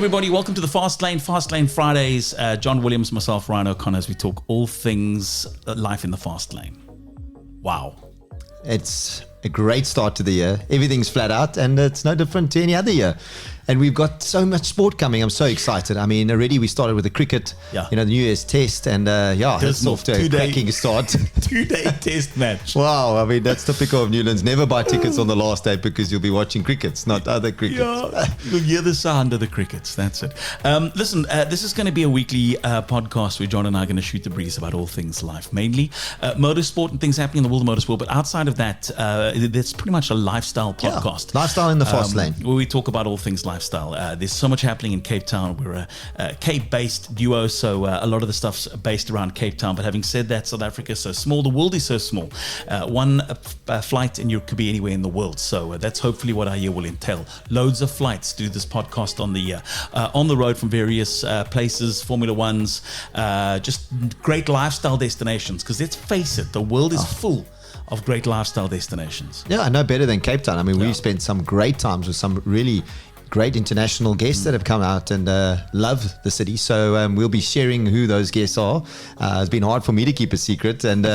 everybody, welcome to the Fast Lane Fridays. Jon Williams, myself, Ryan O'Connor, as we talk all things life in the fast lane. Wow. It's a great start to the year. Everything's flat out and it's no different to any other year. And we've got so much sport coming. I'm so excited. I mean, already we started with the cricket, the New Year's test, and it's off to a cracking start. 2-day test match. Wow, I mean, that's typical of Newlands. Never buy tickets on the last day because you'll be watching crickets, not other crickets. Yeah, you'll hear the sound of the crickets. That's it. Listen, this is going to be a weekly podcast where Jon and I are going to shoot the breeze about all things life, mainly motorsport and things happening in the world of motorsport. But outside of that, it's pretty much a lifestyle podcast. Lifestyle in the fast lane. Where we talk about all things lifestyle. There's so much happening in Cape Town. We're a Cape-based duo, so a lot of the stuff's based around Cape Town. But having said that, South Africa is so small. The world is so small. One flight and you could be anywhere in the world. So that's hopefully what our year will entail. Loads of flights. Do this podcast on the road from various places, Formula Ones, just great lifestyle destinations. Because let's face it, the world is full of great lifestyle destinations. Yeah, no better than Cape Town. I mean, we've spent some great times with some really great international guests that have come out and love the city. So we'll be sharing who those guests are. It's been hard for me to keep a secret, and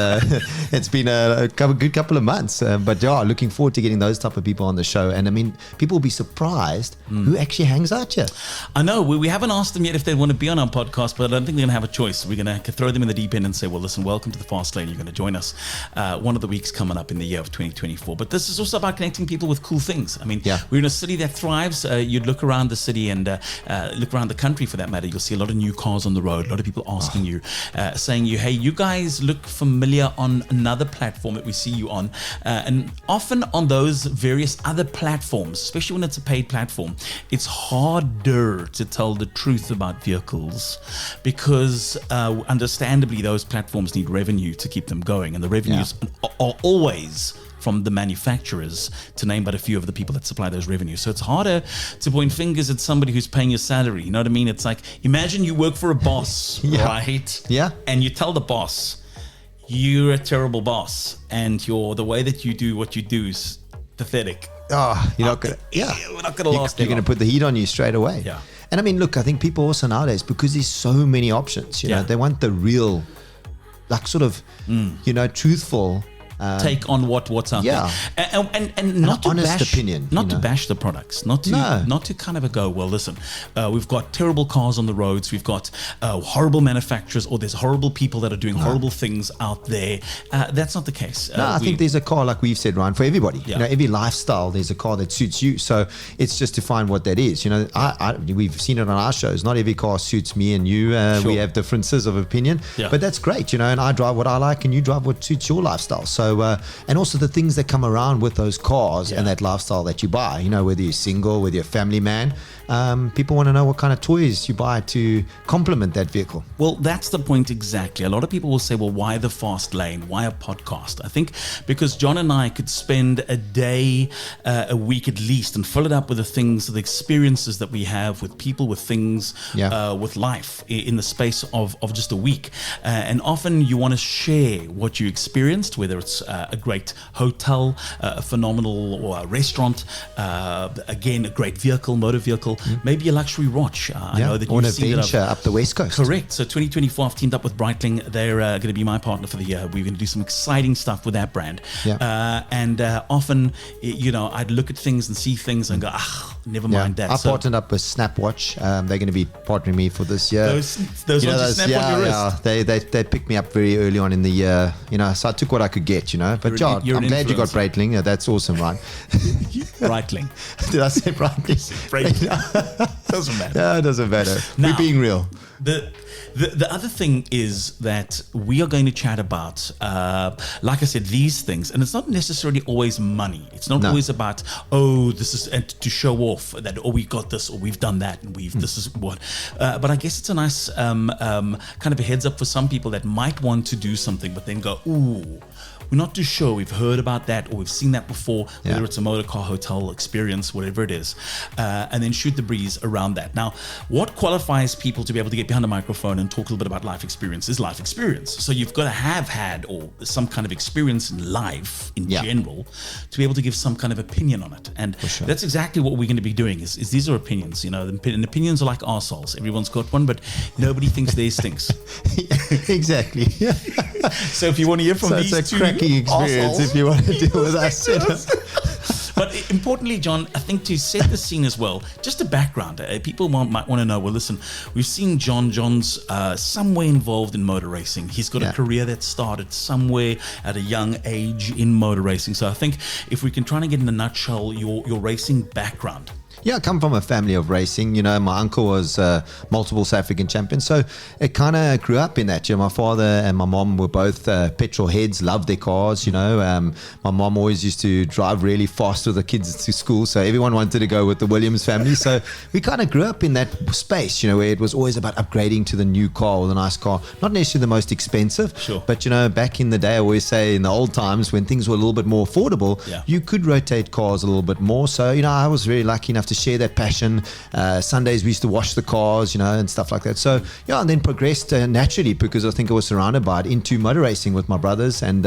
it's been a good couple of months. But looking forward to getting those type of people on the show. And I mean, people will be surprised who actually hangs out here. I know. We haven't asked them yet if they want to be on our podcast, but I don't think they're going to have a choice. We're going to throw them in the deep end and say, well, listen, welcome to the Fast Lane. You're going to join us one of the weeks coming up in the year of 2024. But this is also about connecting people with cool things. I mean, we're in a city that thrives. You'd look around the city and look around the country for that matter, you'll see a lot of new cars on the road, a lot of people asking you, saying you, hey, you guys look familiar on another platform that we see you on. And often on those various other platforms, especially when it's a paid platform, it's harder to tell the truth about vehicles because understandably those platforms need revenue to keep them going, and the revenues are always from the manufacturers, to name but a few of the people that supply those revenues. So it's harder to point fingers at somebody who's paying your salary. You know what I mean? It's like, imagine you work for a boss, right? Yeah. And you tell the boss, you're a terrible boss, and the way that you do what you do is pathetic. Oh, you're not gonna, we're not going to last. You're going to put the heat on you straight away. Yeah. And I mean, look, I think people also nowadays, because there's so many options, you know, they want the real, like sort of, truthful take on what's out there, and not to honest bash, opinion, not to bash the products, not to kind of go, well, listen, we've got terrible cars on the roads, we've got horrible manufacturers, or there's horrible people that are doing horrible things out there. That's not the case. I think there's a car, like we've said, Ryan, for everybody. You know, every lifestyle, there's a car that suits you. So it's just to find what that is. You know, we've seen it on our shows. Not every car suits me and you. We have differences of opinion, but that's great. You know, and I drive what I like, and you drive what suits your lifestyle. So, and also the things that come around with those cars and that lifestyle that you buy, you know, whether you're single, whether you're a family man, people want to know what kind of toys you buy to complement that vehicle. Well, that's the point exactly. A lot of people will say, well, why the fast lane? Why a podcast? I think because Jon and I could spend a day, a week at least, and fill it up with the things, the experiences that we have with people, with things, with life in the space of just a week. And often you want to share what you experienced, whether it's a great hotel, a phenomenal restaurant, again, a great vehicle, motor vehicle, maybe a luxury watch. I know that you've seen an adventure up the West Coast. Correct. So 2024, I've teamed up with Breitling. They're going to be my partner for the year. We're going to do some exciting stuff with that brand. And often, you know, I'd look at things and see things and go, never mind that. I partnered up with Snapwatch. They're going to be partnering me for this year. Those ones you snap on your wrist. They picked me up very early on in the year. You know, so I took what I could get. You know, but Jon, I'm glad you got Breitling. That's awesome, right? Breitling. Did I say Breitling? Breitling. Doesn't matter. No, it doesn't matter. Now, we're being real. The other thing is that we are going to chat about, like I said, these things, and it's not necessarily always money. It's not always about, this is and to show off that, we got this, or we've done that, and this is what. But I guess it's a nice kind of a heads up for some people that might want to do something, but then go, we're not too sure. We've heard about that, or we've seen that before, whether it's a motor car, hotel experience, whatever it is, and then shoot the breeze around around that. Now, what qualifies people to be able to get behind a microphone and talk a little bit about life experience is life experience. So you've got to have had or some kind of experience in life in general to be able to give some kind of opinion on it. And that's exactly what we're going to be doing is these are opinions, you know, and opinions are like arseholes. Everyone's got one, but nobody thinks theirs stinks. Exactly. So if you want to hear from these it's a two cracky experience arseholes, if you want to deal with us. But importantly, Jon, I think to set the scene as well, just a background. People might want to know, well, listen, we've seen Jon's somewhere involved in motor racing. He's got a career that started somewhere at a young age in motor racing. So I think if we can try and get in a nutshell your racing background. Yeah, I come from a family of racing. You know, my uncle was multiple South African champion. So it kind of grew up in that. You know, my father and my mom were both petrol heads, loved their cars. You know, my mom always used to drive really fast with the kids to school. So everyone wanted to go with the Williams family. So we kind of grew up in that space, you know, where it was always about upgrading to the new car or the nice car. Not necessarily the most expensive. But, you know, back in the day, I always say in the old times when things were a little bit more affordable, you could rotate cars a little bit more. So, you know, I was very lucky enough to share that passion. Sundays we used to wash the cars, you know, and stuff like that. So yeah, and then progressed naturally because I think I was surrounded by it into motor racing with my brothers. And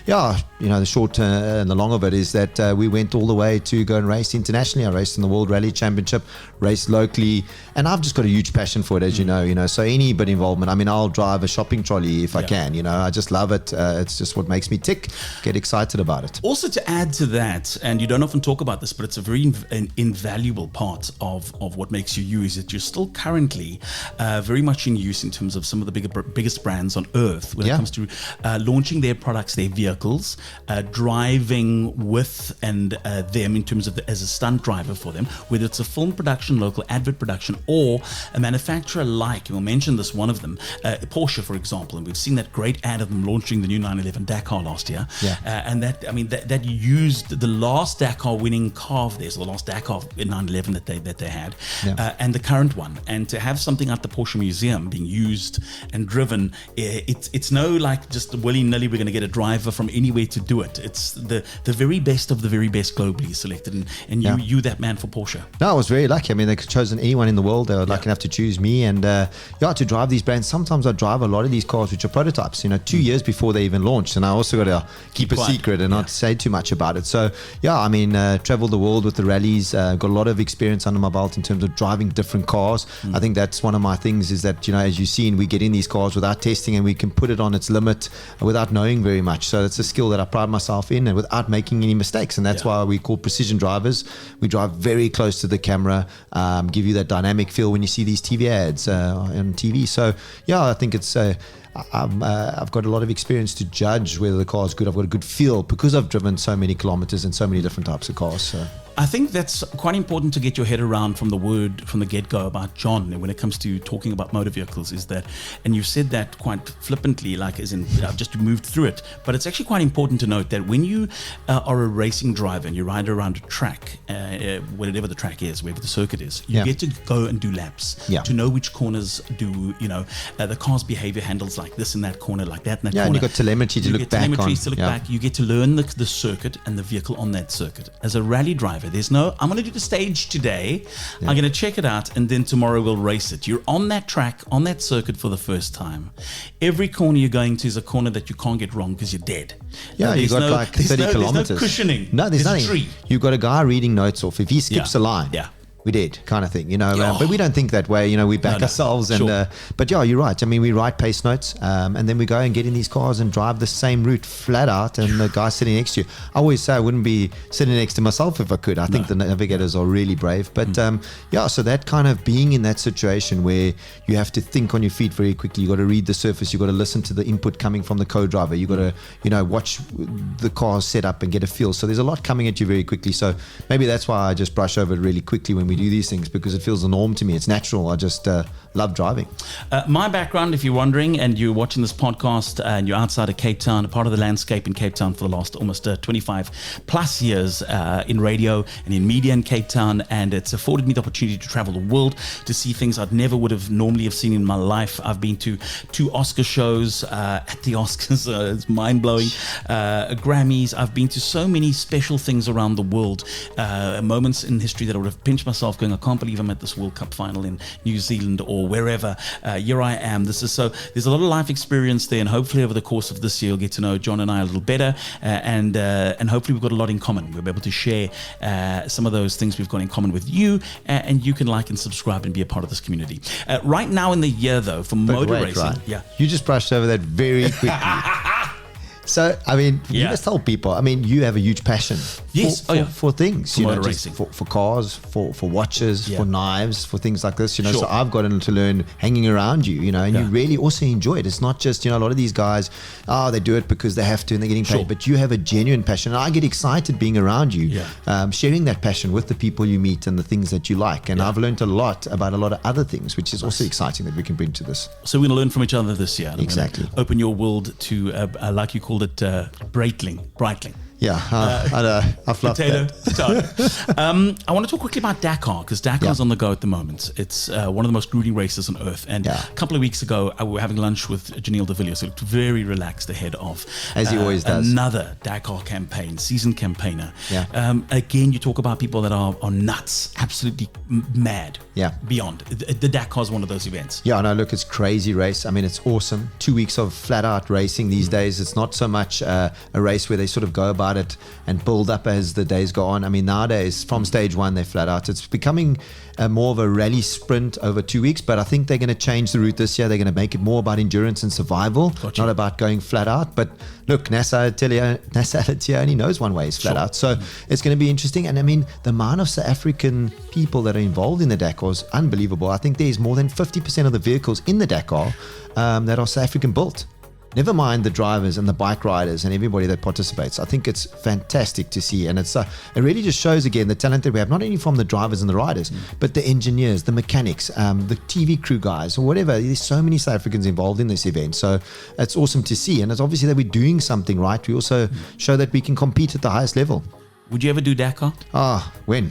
yeah, you know, the short and the long of it is that we went all the way to go and race internationally. I raced in the World Rally Championship, raced locally, and I've just got a huge passion for it, as you know. So any bit involvement. I mean, I'll drive a shopping trolley if I can. You know, I just love it. It's just what makes me tick. Get excited about it. Also, to add to that, and you don't often talk about this, but it's a very invaluable part of what makes you you is that you're still currently very much in use in terms of some of the biggest brands on earth when it comes to launching their products, their vehicles, driving with and them in terms of as a stunt driver for them, whether it's a film production, local advert production, or a manufacturer like, we'll mention this, one of them, Porsche, for example, and we've seen that great ad of them launching the new 911 Dakar last year, and that used the last Dakar winning car of theirs, the last Dakar in 911 that they had, and the current one, and to have something at the Porsche Museum being used and driven, it's no like just willy-nilly we're going to get a driver from anywhere to do it. It's the very best of the very best globally selected, and you that man for Porsche. No, I was very lucky. I mean, they could have chosen anyone in the world. They were lucky enough to choose me, and to drive these brands. Sometimes I drive a lot of these cars which are prototypes, you know, 2 years before they even launched, and I also got to keep a secret and not say too much about it. So yeah, I mean, traveled the world with the rallies, got a lot of experience under my belt in terms of driving different cars. I think that's one of my things is that, you know, as you've seen, we get in these cars without testing and we can put it on its limit without knowing very much. So it's a skill that I pride myself in, and without making any mistakes. And that's why we call precision drivers. We drive very close to the camera, give you that dynamic feel when you see these TV ads on TV. So yeah, I think it's I've got a lot of experience to judge whether the car is good. I've got a good feel because I've driven so many kilometers in so many different types of cars. So I think that's quite important to get your head around from the get-go about Jon, and when it comes to talking about motor vehicles, is that, and you said that quite flippantly, like as in I've just moved through it, but it's actually quite important to note that when you are a racing driver and you ride around a track, whatever the track is, wherever the circuit is, you get to go and do laps to know which corners do, you know, the car's behavior handles like this in that corner, like that in that corner. And you've got telemetry to look back on. You get to learn the circuit and the vehicle on that circuit. As a rally driver, there's no, I'm going to do the stage today, I'm going to check it out, and then tomorrow we'll race it. You're on that track, on that circuit for the first time. Every corner you're going to is a corner that you can't get wrong because you're dead. Yeah, you've got like 30 kilometers. There's no cushioning. No, there's nothing. A tree. You've got a guy reading notes off. If he skips a line, we did, kind of thing, you know. But we don't think that way, you know. We back ourselves, and but yeah, you're right. I mean, we write pace notes, and then we go and get in these cars and drive the same route flat out. And the guy sitting next to you, I always say I wouldn't be sitting next to myself if I could. I think the navigators are really brave. But so that kind of being in that situation where you have to think on your feet very quickly. You got to read the surface. You got to listen to the input coming from the co-driver. You got to, you know, watch the car set up and get a feel. So there's a lot coming at you very quickly. So maybe that's why I just brush over it really quickly when we do these things, because it feels the norm to me. It's natural. I just love driving. My background, if you're wondering and you're watching this podcast and you're outside of Cape Town, a part of the landscape in Cape Town for the last almost 25 plus years in radio and in media in Cape Town, and it's afforded me the opportunity to travel the world to see things I'd never would have normally have seen in my life. I've been to 2 Oscar shows at the Oscars. It's mind-blowing. Grammys. I've been to so many special things around the world, moments in history that I would have pinched myself yourself going, I can't believe I'm at this World Cup final in New Zealand or wherever. Here I am. There's a lot of life experience there, and hopefully over the course of this year you'll get to know Jon and I a little better, and hopefully we've got a lot in common. We'll be able to share some of those things we've got in common with you, and you can like and subscribe and be a part of this community. Right now in the year, though, for motor racing, right. Yeah, you just brushed over that very quickly. So, I mean, you must tell people, I mean, you have a huge passion for things, for motor racing. For cars, for watches, for knives, for things like this, So I've gotten to learn hanging around you, and you really also enjoy it. It's not just, a lot of these guys, they do it because they have to and they're getting paid, but you have a genuine passion. And I get excited being around you, sharing that passion with the people you meet and the things that you like. And I've learned a lot about a lot of other things, which is also exciting that we can bring to this. So we're going to learn from each other this year. Exactly. Open your world to, like you called it, Breitling. Yeah, I fluffed that. I want to talk quickly about Dakar, because Dakar's on the go at the moment. It's one of the most grueling races on earth. And a couple of weeks ago, we were having lunch with Janelle de Villiers, who looked very relaxed ahead of, as he always does, another Dakar campaign, seasoned campaigner. Again, you talk about people that are nuts, absolutely mad. Beyond. The Dakar is one of those events. Yeah, no, look, it's crazy race. I mean, it's awesome. 2 weeks of flat out racing these days. It's not so much a race where they sort of go about it and build up as the days go on. I mean, nowadays, from stage one, they're flat out. It's becoming more of a rally sprint over 2 weeks, but I think they're going to change the route this year. They're going to make it more about endurance and survival, not about going flat out. But look, Nasser Al-Attiyah only knows one way is flat out. So it's going to be interesting. And I mean, the amount of South African people that are involved in the Dakar is unbelievable. I think there's more than 50% of the vehicles in the Dakar that are South African built. Never mind the drivers and the bike riders and everybody that participates. I think it's fantastic to see, and it really just shows again the talent that we have, not only from the drivers and the riders, but the engineers, the mechanics, the TV crew guys, or whatever. There's so many South Africans involved in this event, so it's awesome to see, and it's obviously that we're doing something right. We also show that we can compete at the highest level. Would you ever do Dakar? When?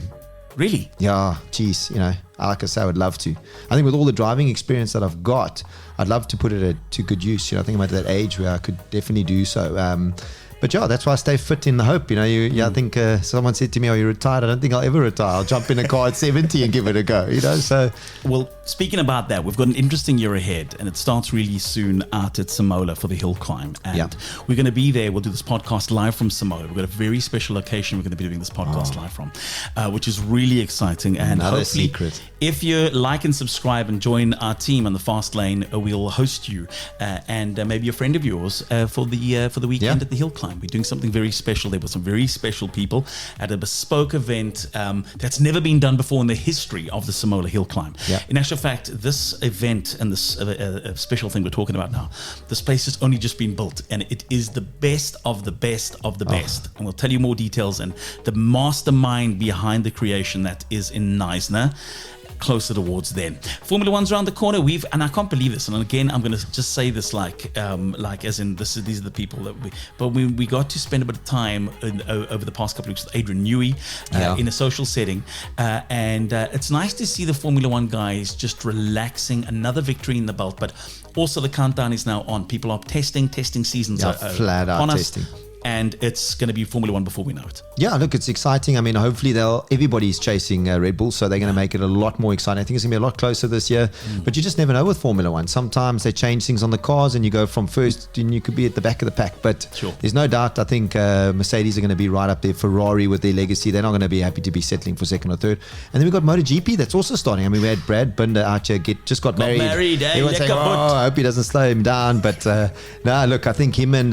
Really? Yeah, geez, like I say, I would love to. I think with all the driving experience that I've got, I'd love to put it to good use. I think I'm at that age where I could definitely do so. But yeah, that's why I stay fit in the hope. I think someone said to me, "Are you retired?" I don't think I'll ever retire. I'll jump in a car at 70 and give it a go. So. Well, speaking about that, we've got an interesting year ahead, and it starts really soon out at Samola for the hill climb. And we're going to be there. We'll do this podcast live from Samola. We've got a very special location we're going to be doing this podcast live from, which is really exciting. And another secret. If you like and subscribe and join our team on the Fast Lane, we'll host you and maybe a friend of yours for the weekend at the hill climb. We're doing something very special there with some very special people at a bespoke event that's never been done before in the history of the Samola hill climb. In actual fact, this event and this special thing we're talking about now, this place has only just been built, and it is the best of the best of the best. And we'll tell you more details and the mastermind behind the creation that is in Knysna. Closer towards then. Formula One's around the corner. And I can't believe this. And again, I'm going to just say this like as in these are the people that we got to spend a bit of time over the past couple of weeks with Adrian Newey in a social setting. And it's nice to see the Formula One guys just relaxing, another victory in the belt, but also the countdown is now on. People are testing seasons flat out testing. And it's going to be Formula One before we know it. Yeah, look, it's exciting. I mean, hopefully everybody's chasing Red Bull, so they're going to make it a lot more exciting. I think it's going to be a lot closer this year, but you just never know with Formula One. Sometimes they change things on the cars and you go from first and you could be at the back of the pack, but there's no doubt, I think Mercedes are going to be right up there. Ferrari with their legacy, they're not going to be happy to be settling for second or third. And then we've got Moto GP that's also starting. I mean, we had Brad Binder out here just got married. Everyone's saying, I hope he doesn't slow him down, but no, look, I think him and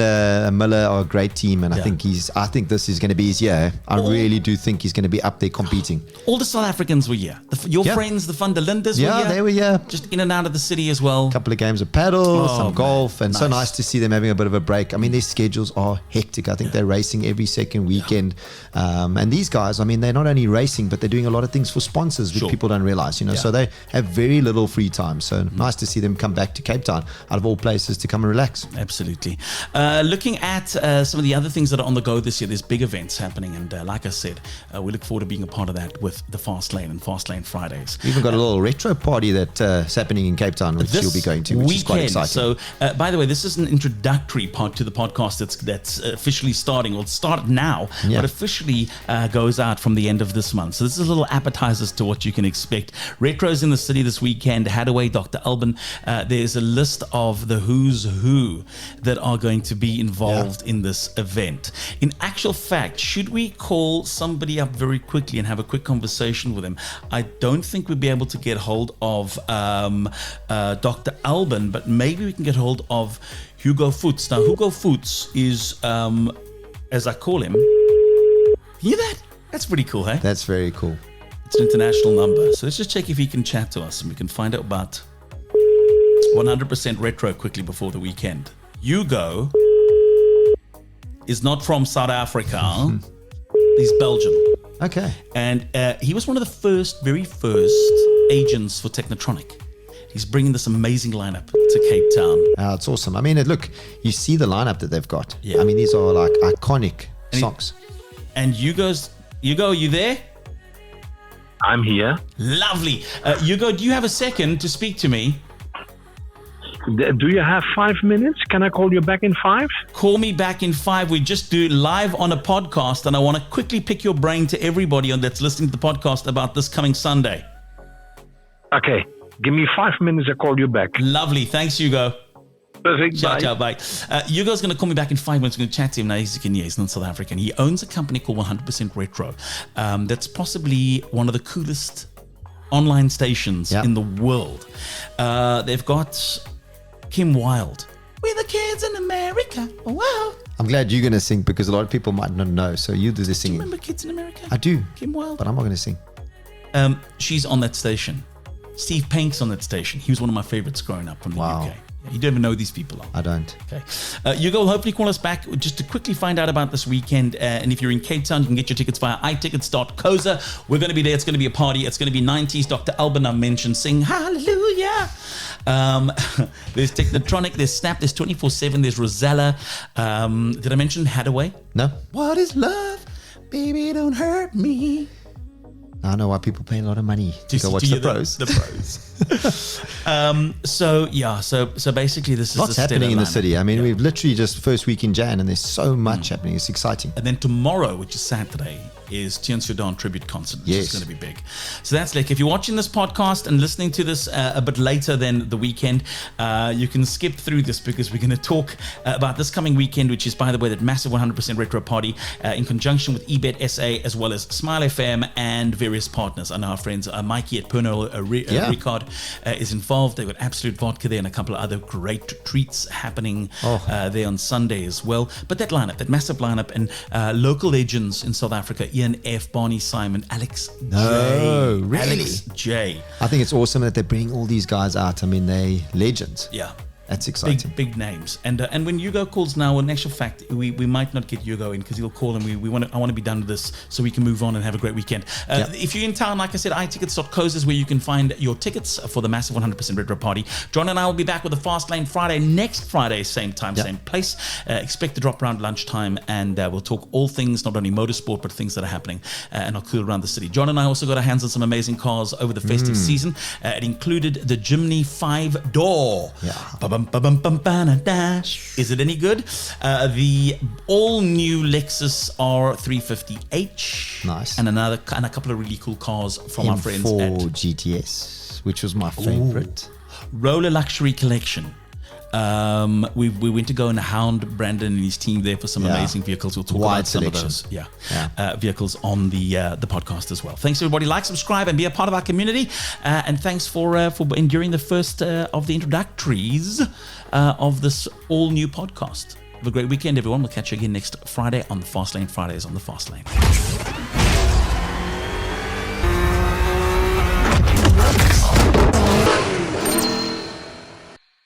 Miller are a great team, and I think this is going to be his year. I really do think he's going to be up there competing. All the South Africans were here. Your friends, the Van der Lindes were here. Yeah, they were here. Just in and out of the city as well. A couple of games of paddle, some golf, and so nice to see them having a bit of a break. I mean, their schedules are hectic. I think they're racing every second weekend. And these guys, I mean, they're not only racing, but they're doing a lot of things for sponsors, which people don't realize, so they have very little free time. So nice to see them come back to Cape Town, out of all places, to come and relax. Absolutely. Looking at some of the the other things that are on the go this year, there's big events happening. And like I said, we look forward to being a part of that with the Fast Lane and Fast Lane Fridays. We even got a little retro party that's happening in Cape Town, which you'll be going to, which is quite exciting. So, by the way, this is an introductory part to the podcast that's officially starting. Well, it's started now, but officially goes out from the end of this month. So this is a little appetizers to what you can expect. Retro's in the city this weekend. Hadaway, Dr. Alban. There's a list of the who's who that are going to be involved in this event. In actual fact, should we call somebody up very quickly and have a quick conversation with him? I don't think we'd be able to get hold of Dr. Alban, but maybe we can get hold of Hugo Voets. Now, Hugo Voets is, as I call him, hear that? That's pretty cool, hey? That's very cool. It's an international number. So let's just check if he can chat to us and we can find out about 100% retro quickly before the weekend. Hugo is not from South Africa. He's Belgian. Okay. And he was one of the very first agents for Technotronic. He's bringing this amazing lineup to Cape Town. It's awesome. I mean, look, you see the lineup that they've got. Yeah. I mean, these are like iconic songs. And Hugo, are you there? I'm here. Lovely. Hugo, do you have a second to speak to me? Do you have 5 minutes? Can I call you back in 5? Call me back in 5. We just do live on a podcast, and I want to quickly pick your brain to everybody that's listening to the podcast about this coming Sunday. Okay. Give me 5 minutes. I'll call you back. Lovely. Thanks, Hugo. Perfect. Ciao, bye. Hugo's going to call me back in 5 minutes. We're going to chat to him now. He's a Kenyan. He's not South African. He owns a company called 100% Retro. That's possibly one of the coolest online stations in the world. They've got Kim Wilde. We're the kids in America. Oh, wow. I'm glad you're going to sing because a lot of people might not know. So you do the singing. Do you remember Kids in America? I do. Kim Wilde. But I'm not going to sing. She's on that station. Steve Pank's on that station. He was one of my favorites growing up from the UK. You don't even know these people. I don't. Okay. Hugo will hopefully call us back just to quickly find out about this weekend. And if you're in Cape Town, you can get your tickets via itickets.coza. We're going to be there. It's going to be a party. It's going to be 90s. Dr. Alban, I mentioned, sing hallelujah. There's Technotronic. There's Snap. There's 24/7. There's Rosella. Did I mention Hadaway? No. What is love? Baby, don't hurt me. I know why people pay a lot of money to go watch the pros. The pros. So basically this is lots happening in the city. I mean, Yeah. we've literally just first week in Jan and there's so much happening. It's exciting. And then tomorrow, which is Saturday, is Tian Sudan tribute concert, which is going to be big. So that's like, if you're watching this podcast and listening to this a bit later than the weekend, you can skip through this because we're going to talk about this coming weekend, which is, by the way, that massive 100% retro party in conjunction with eBet SA, as well as Smile FM and various partners. I know our friends Mikey at Pernod Ricard is involved. They've got Absolute Vodka there and a couple of other great treats happening there on Sunday as well. But that lineup, that massive lineup, and local legends in South Africa, Ian F, Barney Simon, Alex J. Really? Alex J. I think it's awesome that they bring all these guys out. I mean, they legends. Yeah. That's exciting. Big names. And when Hugo calls now, in actual fact, we might not get Hugo in because he'll call and I want to be done with this so we can move on and have a great weekend. If you're in town, like I said, itickets.coza is where you can find your tickets for the massive 100% retro party. John and I will be back with the Fast Lane Friday next Friday, same time, same place. Expect to drop around lunchtime, and we'll talk all things, not only motorsport, but things that are happening and are cool around the city. John and I also got our hands on some amazing cars over the festive season. It included the Jimny 5-door. Is it any good? The all-new Lexus R350H. Nice. And a couple of really cool cars from our friends at GTS, which was my favorite. Roller Luxury Collection. We went to go and hound Brandon and his team there for some amazing vehicles. We'll talk about some of those vehicles on the podcast as well. Thanks everybody. Like, subscribe, and be a part of our community. And thanks for enduring the first of the introductories of this all new podcast. Have a great weekend, everyone. We'll catch you again next Friday on the Fast Lane Fridays on the Fast Lane.